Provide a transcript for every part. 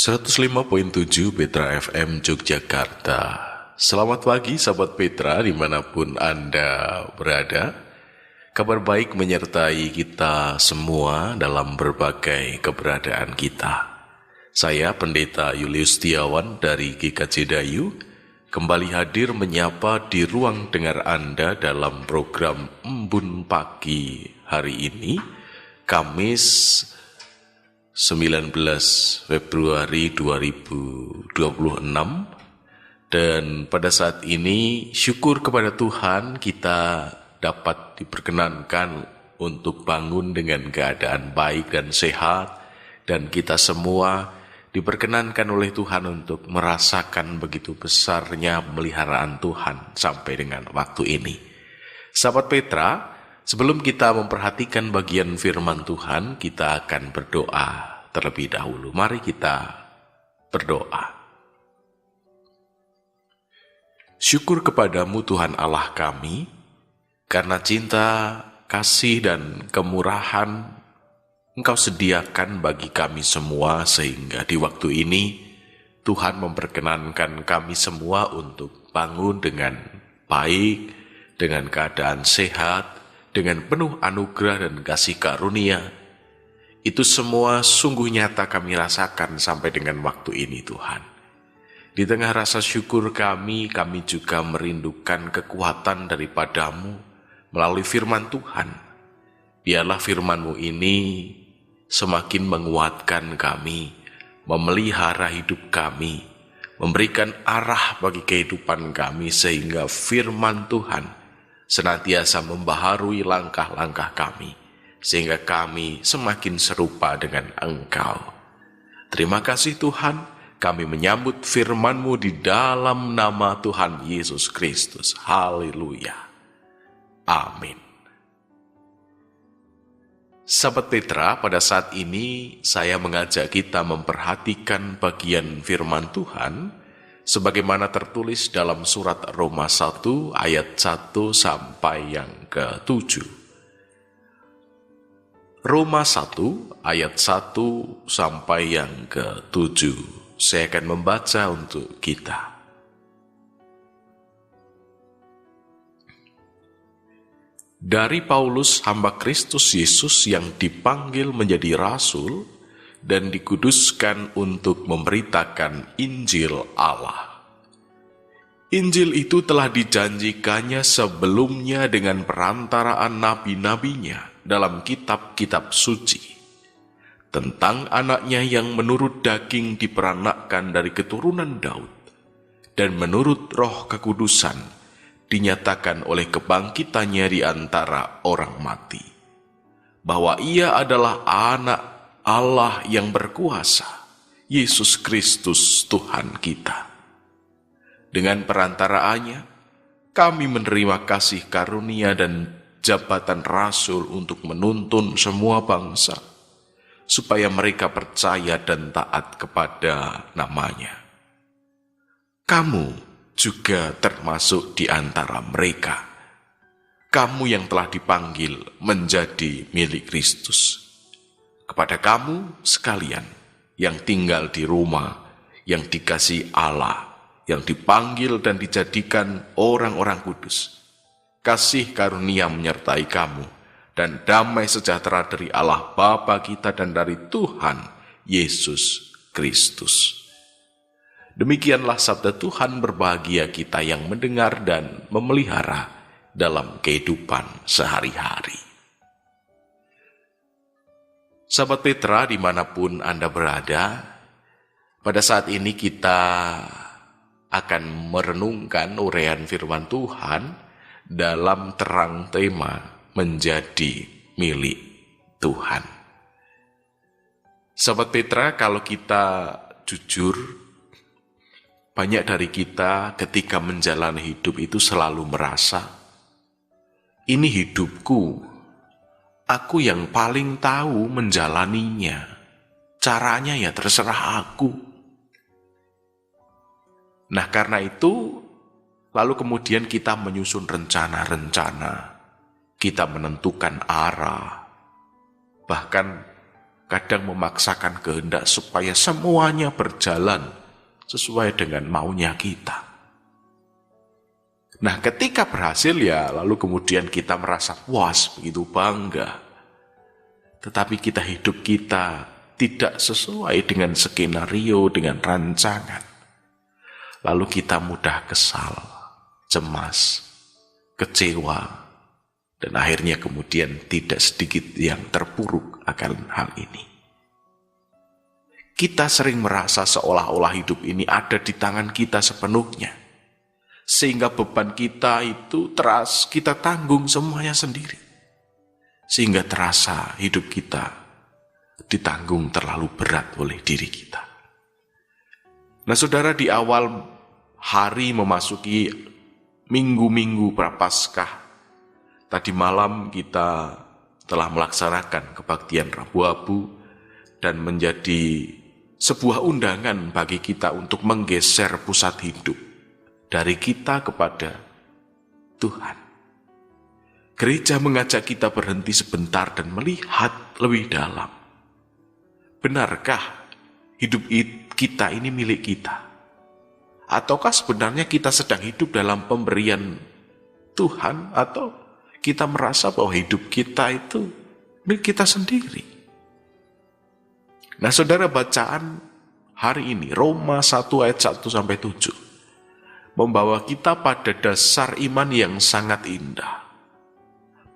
105.7 Petra FM Yogyakarta. Selamat pagi sahabat Petra dimanapun Anda berada. Kabar baik menyertai kita semua dalam berbagai keberadaan kita. Saya Pendeta Julius Setiawan dari GKJ Dayu kembali hadir menyapa di ruang dengar Anda dalam program Embun Pagi hari ini, Kamis 19 Februari 2026. Dan pada saat ini syukur kepada Tuhan kita dapat diperkenankan untuk bangun dengan keadaan baik dan sehat, dan kita semua diperkenankan oleh Tuhan untuk merasakan begitu besarnya pemeliharaan Tuhan sampai dengan waktu ini. Sahabat Petra, sebelum kita memperhatikan bagian firman Tuhan, kita akan berdoa terlebih dahulu. Mari kita berdoa. Syukur kepadamu Tuhan Allah kami, karena cinta, kasih, dan kemurahan Engkau sediakan bagi kami semua, sehingga di waktu ini Tuhan memperkenankan kami semua untuk bangun dengan baik, dengan keadaan sehat, dengan penuh anugerah dan kasih karunia. Itu semua sungguh nyata kami rasakan sampai dengan waktu ini Tuhan. Di tengah rasa syukur kami juga merindukan kekuatan daripada-Mu melalui firman Tuhan. Biarlah firman-Mu ini semakin menguatkan kami, memelihara hidup kami, memberikan arah bagi kehidupan kami, sehingga firman Tuhan senantiasa membaharui langkah-langkah kami, sehingga kami semakin serupa dengan Engkau. Terima kasih Tuhan, kami menyambut firman-Mu di dalam nama Tuhan Yesus Kristus. Haleluya. Amin. Sahabat Petra, pada saat ini saya mengajak kita memperhatikan bagian firman Tuhan sebagaimana tertulis dalam surat Roma 1 ayat 1 sampai yang ke-7. Roma 1 ayat 1 sampai yang ke-7. Saya akan membaca untuk kita. Dari Paulus, hamba Kristus Yesus yang dipanggil menjadi rasul dan dikuduskan untuk memberitakan Injil Allah. Injil itu telah dijanjikannya sebelumnya dengan perantaraan nabi-nabinya dalam kitab-kitab suci, tentang anaknya yang menurut daging diperanakkan dari keturunan Daud, dan menurut roh kekudusan dinyatakan oleh kebangkitannya di antara orang mati, bahwa ia adalah anak Allah yang berkuasa, Yesus Kristus Tuhan kita. Dengan perantaraannya, kami menerima kasih karunia dan jabatan rasul untuk menuntun semua bangsa, supaya mereka percaya dan taat kepada namanya. Kamu juga termasuk di antara mereka. Kamu yang telah dipanggil menjadi milik Kristus. Kepada kamu sekalian yang tinggal di rumah, yang dikasihi Allah, yang dipanggil dan dijadikan orang-orang kudus, kasih karunia menyertai kamu, dan damai sejahtera dari Allah Bapa kita dan dari Tuhan Yesus Kristus. Demikianlah sabda Tuhan, berbahagia kita yang mendengar dan memelihara dalam kehidupan sehari-hari. Sahabat Petra dimanapun Anda berada, pada saat ini kita akan merenungkan uraian firman Tuhan dalam terang tema menjadi milik Tuhan. Sahabat Petra, kalau kita jujur, banyak dari kita ketika menjalani hidup itu selalu merasa, ini hidupku, aku yang paling tahu menjalaninya. Caranya ya terserah aku. Nah, karena itu, lalu kemudian kita menyusun rencana-rencana. Kita menentukan arah. Bahkan kadang memaksakan kehendak supaya semuanya berjalan sesuai dengan maunya kita. Nah, ketika berhasil ya, lalu kemudian kita merasa puas, begitu bangga. Tetapi hidup kita tidak sesuai dengan skenario, dengan rancangan. Lalu kita mudah kesal, cemas, kecewa, dan akhirnya kemudian tidak sedikit yang terpuruk akan hal ini. Kita sering merasa seolah-olah hidup ini ada di tangan kita sepenuhnya, sehingga beban kita itu kita tanggung semuanya sendiri, sehingga terasa hidup kita ditanggung terlalu berat oleh diri kita. Nah, saudara, di awal hari memasuki minggu-minggu Prapaskah, tadi malam kita telah melaksanakan kebaktian Rabu-Abu dan menjadi sebuah undangan bagi kita untuk menggeser pusat hidup dari kita kepada Tuhan. Gereja mengajak kita berhenti sebentar dan melihat lebih dalam. Benarkah hidup kita ini milik kita? Ataukah sebenarnya kita sedang hidup dalam pemberian Tuhan, atau kita merasa bahwa hidup kita itu milik kita sendiri? Nah, saudara, bacaan hari ini Roma 1 ayat 1-7 membawa kita pada dasar iman yang sangat indah.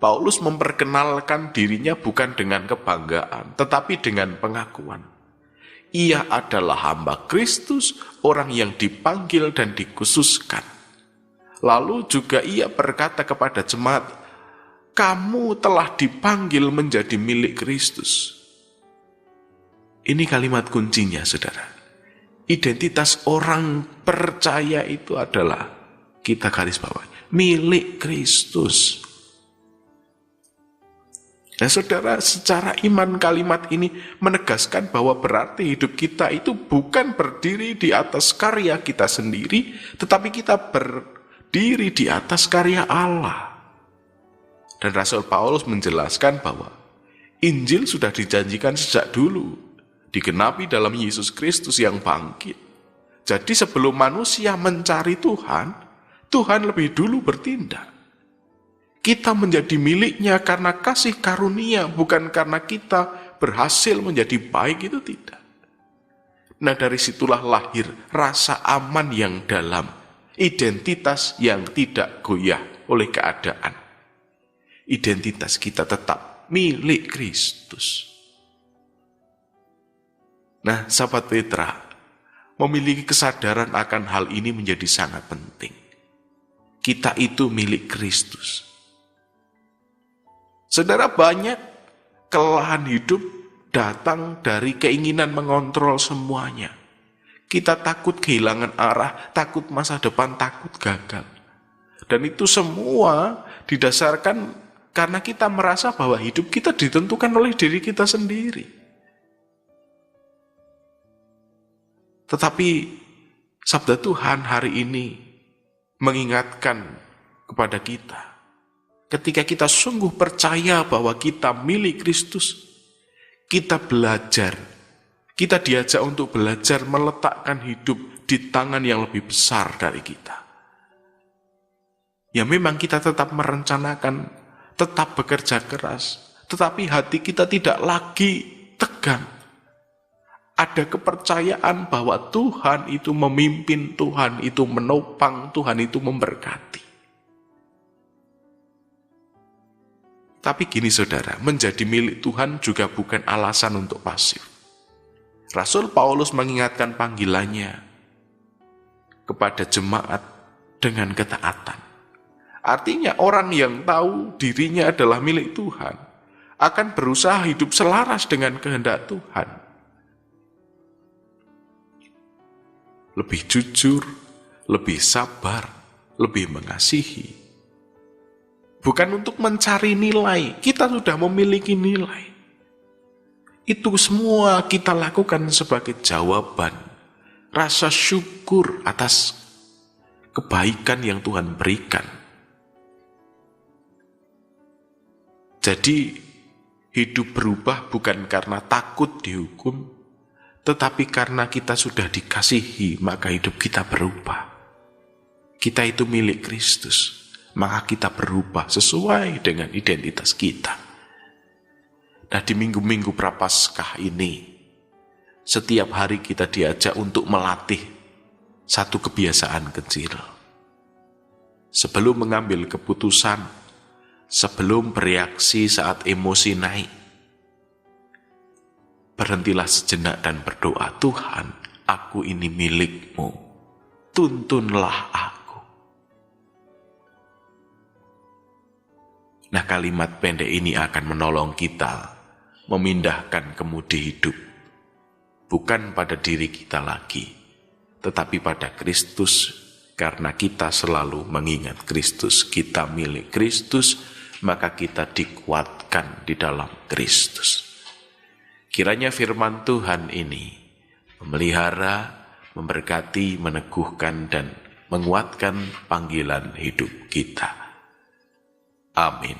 Paulus memperkenalkan dirinya bukan dengan kebanggaan, tetapi dengan pengakuan. Ia adalah hamba Kristus, orang yang dipanggil dan dikhususkan. Lalu juga ia berkata kepada jemaat, kamu telah dipanggil menjadi milik Kristus. Ini kalimat kuncinya, saudara. Identitas orang percaya itu adalah, kita garis bawahi, milik Kristus. Nah, saudara, secara iman kalimat ini menegaskan bahwa berarti hidup kita itu bukan berdiri di atas karya kita sendiri, tetapi kita berdiri di atas karya Allah. Dan Rasul Paulus menjelaskan bahwa Injil sudah dijanjikan sejak dulu, digenapi dalam Yesus Kristus yang bangkit. Jadi sebelum manusia mencari Tuhan, Tuhan lebih dulu bertindak. Kita menjadi miliknya karena kasih karunia, bukan karena kita berhasil menjadi baik, itu tidak. Nah, dari situlah lahir rasa aman yang dalam, identitas yang tidak goyah oleh keadaan. Identitas kita tetap milik Kristus. Nah, sahabat Petra, memiliki kesadaran akan hal ini menjadi sangat penting. Kita itu milik Kristus. Saudara, banyak kelelahan hidup datang dari keinginan mengontrol semuanya. Kita takut kehilangan arah, takut masa depan, takut gagal. Dan itu semua didasarkan karena kita merasa bahwa hidup kita ditentukan oleh diri kita sendiri. Tetapi sabda Tuhan hari ini mengingatkan kepada kita, ketika kita sungguh percaya bahwa kita milik Kristus, kita belajar, kita diajak untuk belajar meletakkan hidup di tangan yang lebih besar dari kita. Ya, memang kita tetap merencanakan, tetap bekerja keras, tetapi hati kita tidak lagi tegang. Ada kepercayaan bahwa Tuhan itu memimpin, Tuhan itu menopang, Tuhan itu memberkati. Tapi gini, saudara, menjadi milik Tuhan juga bukan alasan untuk pasif. Rasul Paulus mengingatkan panggilannya kepada jemaat dengan ketaatan. Artinya orang yang tahu dirinya adalah milik Tuhan akan berusaha hidup selaras dengan kehendak Tuhan. Lebih jujur, lebih sabar, lebih mengasihi. Bukan untuk mencari nilai, kita sudah memiliki nilai. Itu semua kita lakukan sebagai jawaban, rasa syukur atas kebaikan yang Tuhan berikan. Jadi, Hidup berubah bukan karena takut dihukum, tetapi karena kita sudah dikasihi, maka hidup kita berubah. Kita itu milik Kristus, maka kita berubah sesuai dengan identitas kita. Nah, di minggu-minggu Prapaskah ini, setiap hari kita diajak untuk melatih satu kebiasaan kecil. Sebelum mengambil keputusan, sebelum bereaksi saat emosi naik, berhentilah sejenak dan berdoa, Tuhan, aku ini milik-Mu, tuntunlah aku. Nah, kalimat pendek ini akan menolong kita memindahkan kemudi hidup, bukan pada diri kita lagi, tetapi pada Kristus, karena kita selalu mengingat Kristus, kita milik Kristus, maka kita dikuatkan di dalam Kristus. Kiranya firman Tuhan ini memelihara, memberkati, meneguhkan, dan menguatkan panggilan hidup kita. Amin.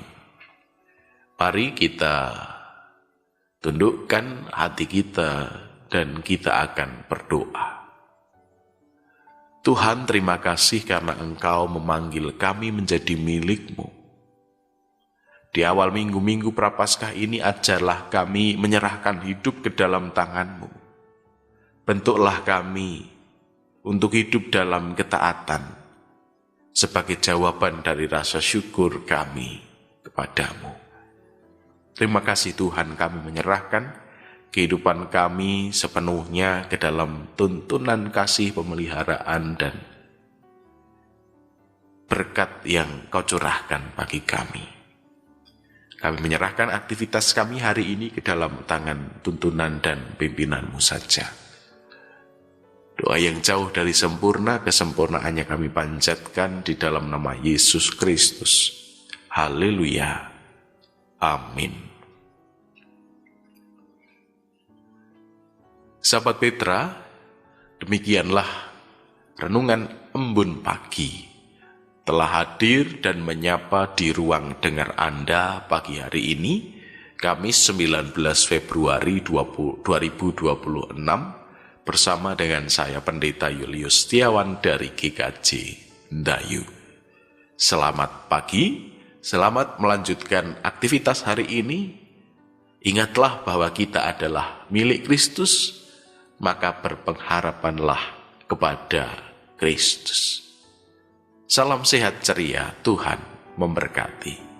Mari kita tundukkan hati kita dan kita akan berdoa. Tuhan, terima kasih karena Engkau memanggil kami menjadi milik-Mu. Di awal minggu-minggu Prapaskah ini ajarlah kami menyerahkan hidup ke dalam tangan-Mu. Bentuklah kami untuk hidup dalam ketaatan sebagai jawaban dari rasa syukur kami kepadamu. Terima kasih Tuhan, kami menyerahkan kehidupan kami sepenuhnya ke dalam tuntunan kasih pemeliharaan dan berkat yang Kau curahkan bagi kami. Kami menyerahkan aktivitas kami hari ini ke dalam tangan tuntunan dan pimpinan-Mu saja. Doa yang jauh dari sempurna, kesempurnaannya kami panjatkan di dalam nama Yesus Kristus. Haleluya. Amin. Sahabat Petra, demikianlah renungan embun pagi telah hadir dan menyapa di ruang dengar Anda pagi hari ini, Kamis 19 Februari 2026, bersama dengan saya Pendeta Julius Setiawan dari GKJ Ndayu. Selamat pagi, selamat melanjutkan aktivitas hari ini. Ingatlah bahwa kita adalah milik Kristus, maka berpengharapanlah kepada Kristus. Salam sehat ceria, Tuhan memberkati.